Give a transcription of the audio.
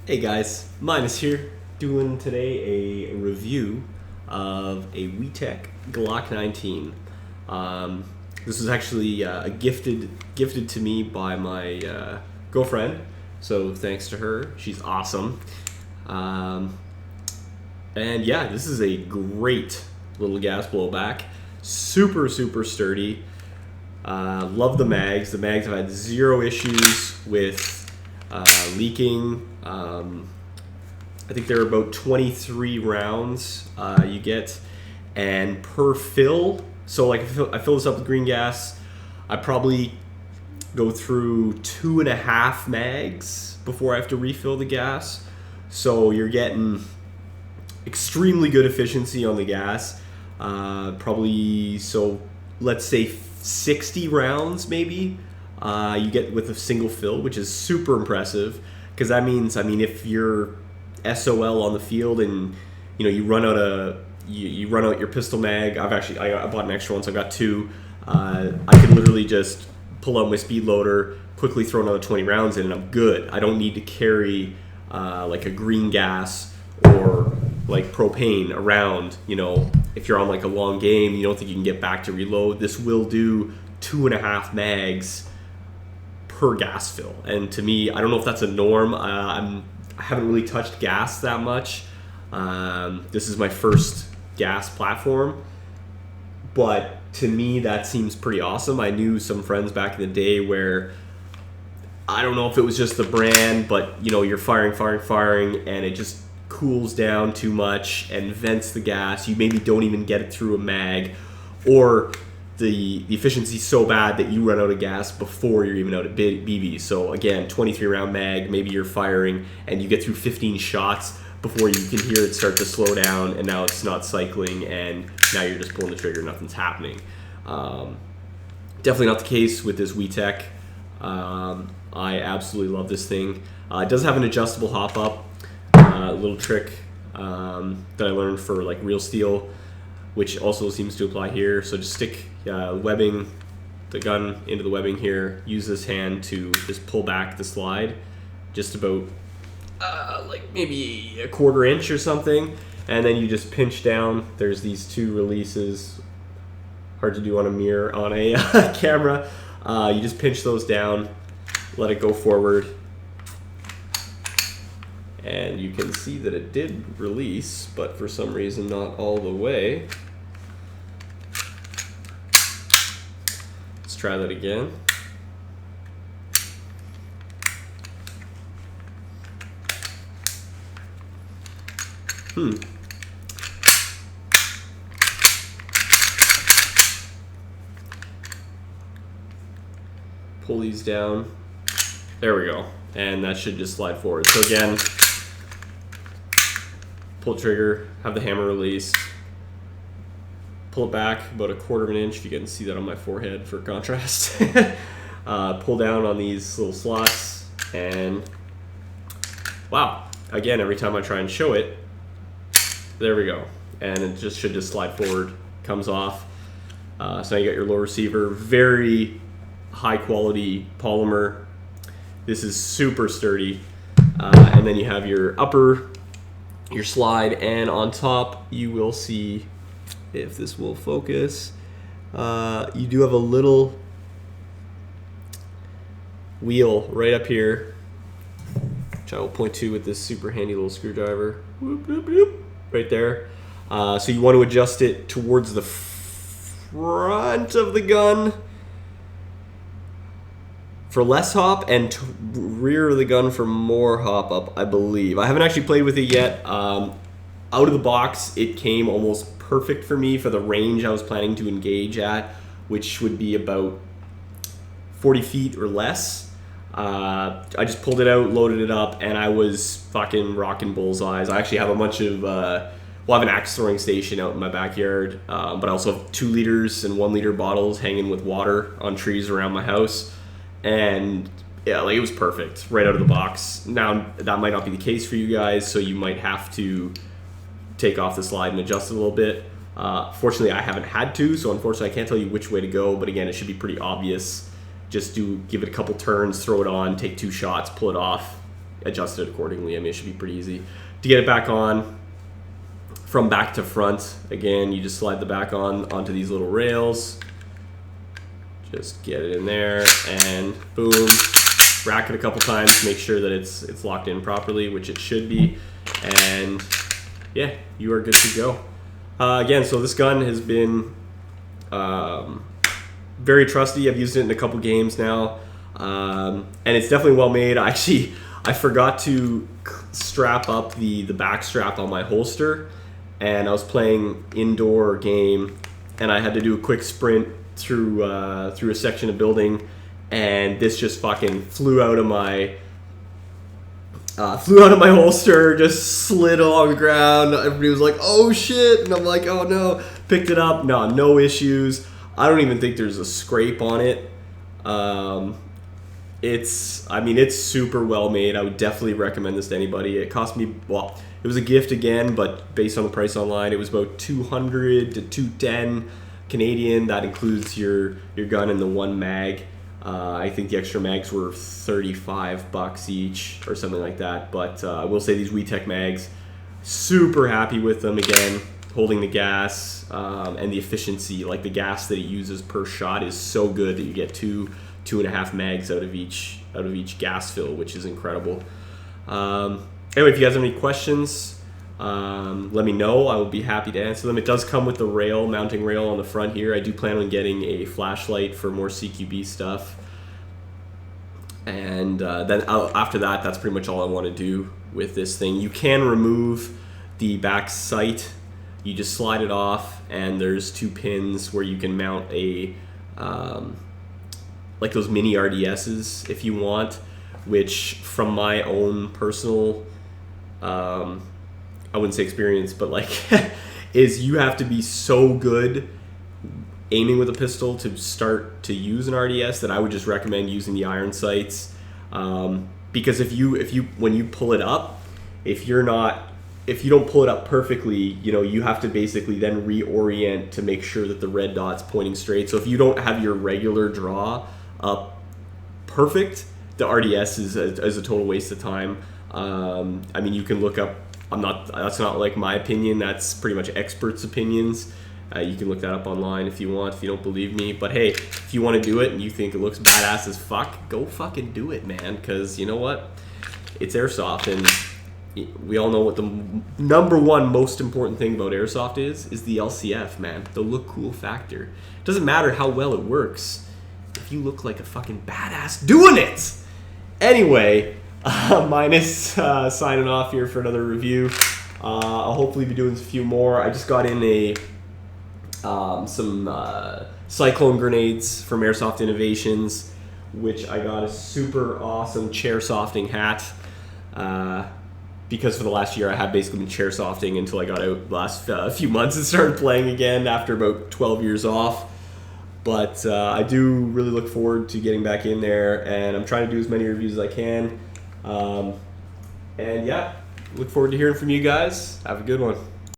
Hey guys, Minus here, doing today a review of a WeTech Glock 19. This was actually gifted to me by my girlfriend, so thanks to her. She's awesome. Um, and yeah, this is a great little gas blowback. Super sturdy. Love the mags. The mags have had zero issues with leaking. I think there are about 23 rounds you get, and per fill. So like I fill this up with green gas. I probably go through 2.5 mags before I have to refill the gas. So you're getting extremely good efficiency on the gas. Probably, so let's say 60 rounds maybe you get with a single fill, which is super impressive, because that means, I mean, if you're SOL on the field and you run out you run out your pistol mag. I bought an extra one, so I got two. I could literally just pull out my speed loader, quickly throw another 20 rounds in, and I'm good. I don't need to carry like a green gas or like propane around. If you're on like a long game, you don't think you can get back to reload. This will do 2.5 mags per gas fill, and to me, I don't know if that's a norm. I haven't really touched gas that much. This is my first gas platform, but to me that seems pretty awesome. I knew some friends back in the day where, I don't know if it was just the brand, but you're firing, and it just cools down too much and vents the gas. You maybe don't even get it through a mag, or the efficiency's so bad that you run out of gas before you're even out of BB. So again, 23 round mag, maybe you're firing and you get through 15 shots before you can hear it start to slow down, and now it's not cycling, and now you're just pulling the trigger, nothing's happening. Definitely not the case with this WeTech. I absolutely love this thing. It does have an adjustable hop up, little trick that I learned for like real steel, which also seems to apply here. So just stick webbing, the gun into the webbing here, use this hand to just pull back the slide just about like maybe a 1/4 inch or something, and then you just pinch down. There's these two releases, hard to do on a mirror, on a camera. You just pinch those down, let it go forward, and you can see that it did release, but for some reason not all the way. Let's try that again. Pull these down. There we go. And that should just slide forward. So again, pull the trigger, have the hammer release, pull it back about a 1/4 inch, if you can see that on my forehead for contrast. Pull down on these little slots, and wow, again, every time I try and show it, there we go, and it just should just slide forward, comes off. So now you got your low receiver, very high quality polymer. This is super sturdy, and then you have your your slide, and on top you will see, if this will focus, you do have a little wheel right up here, which I will point to with this super handy little screwdriver. Whoop, whoop, whoop, right there. So you want to adjust it towards the front of the gun for less hop, and rear of the gun for more hop up, I believe. I haven't actually played with it yet. Out of the box, it came almost perfect for me for the range I was planning to engage at, which would be about 40 feet or less. I just pulled it out, loaded it up, and I was fucking rocking bullseyes. I actually have a bunch of, I have an axe throwing station out in my backyard, but I also have 2 liters and 1 liter bottles hanging with water on trees around my house. And yeah, like, it was perfect right out of the box. Now, that might not be the case for you guys, so you might have to take off the slide and adjust it a little bit. Fortunately, I haven't had to, so unfortunately I can't tell you which way to go, but again, it should be pretty obvious. Just give it a couple turns, throw it on, take 2 shots, pull it off, adjust it accordingly. I mean, it should be pretty easy to get it back on from back to front. Again, you just slide the back on onto these little rails. Just get it in there and boom, rack it a couple times, make sure that it's locked in properly, which it should be, and yeah, you are good to go. Again, so this gun has been very trusty. I've used it in a couple games now, and it's definitely well made. I forgot to strap up the back strap on my holster, and I was playing indoor game, and I had to do a quick sprint through a section of building, and this just fucking flew out of my holster, just slid along the ground. Everybody was like, "Oh shit!" and I'm like, "Oh no!" Picked it up, no issues. I don't even think there's a scrape on it. It's super well made. I would definitely recommend this to anybody. It cost me, well, it was a gift again, but based on the price online, it was about $200 to $210 Canadian. That includes your gun and the one mag. I think the extra mags were $35 each or something like that. But I will say these WeTech mags, super happy with them. Again, holding the gas and the efficiency, like the gas that it uses per shot is so good that you get two and a half mags out of each gas fill, which is incredible. Anyway, if you guys have any questions, let me know. I will be happy to answer them. It does come with the mounting rail on the front here. I do plan on getting a flashlight for more CQB stuff. And then after that, that's pretty much all I want to do with this thing. You can remove the back sight. You just slide it off, and there's 2 pins where you can mount a like those mini RDSs if you want, which from my own personal I wouldn't say experience, but like is you have to be so good aiming with a pistol to start to use an RDS that I would just recommend using the iron sights, because if you when you pull it up, if you don't pull it up perfectly, you have to basically then reorient to make sure that the red dot's pointing straight. So if you don't have your regular draw up perfect, the RDS is a total waste of time. I mean, you can look up. That's not like my opinion. That's pretty much experts' opinions. You can look that up online if you want, if you don't believe me. But hey, if you want to do it and you think it looks badass as fuck, go fucking do it, man. Because you know what? It's airsoft, and we all know what the number one most important thing about airsoft is the LCF, man. The look cool factor. It doesn't matter how well it works if you look like a fucking badass doing it. Anyway, Minus signing off here for another review. I'll hopefully be doing a few more. I just got in some cyclone grenades from Airsoft Innovations, which I got a super awesome chair softing hat. Because for the last year I had basically been chair softing until I got out last few months and started playing again after about 12 years off. But I do really look forward to getting back in there, and I'm trying to do as many reviews as I can. And yeah, look forward to hearing from you guys. Have a good one.